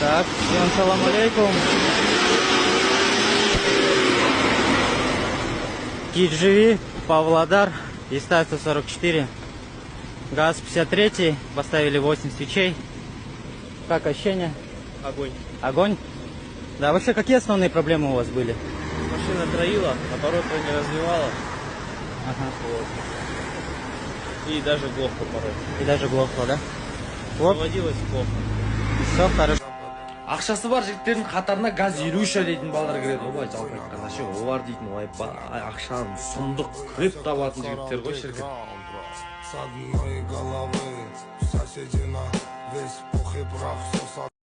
Так, всем салам алейкум. Кидживи, Павлодар, Истай 144. ГАЗ 53, поставили 8 свечей. Как ощущение? Огонь. Огонь? Да, вообще какие основные проблемы у вас были? Машина троила, обороты не развивала. Ага. Вот. И даже глохло порой. И даже глохло, да? Вот. Заводилось плохо. Все хорошо. Акчасы бар жигиттердин катарына газ 53 дейтин балдар кирет. Ооба жалпы айтканда шу олар дейтин ой акчаны сундук кырып табатын жигиттер го шеркет. С одной головы соседи на весь пух и прах все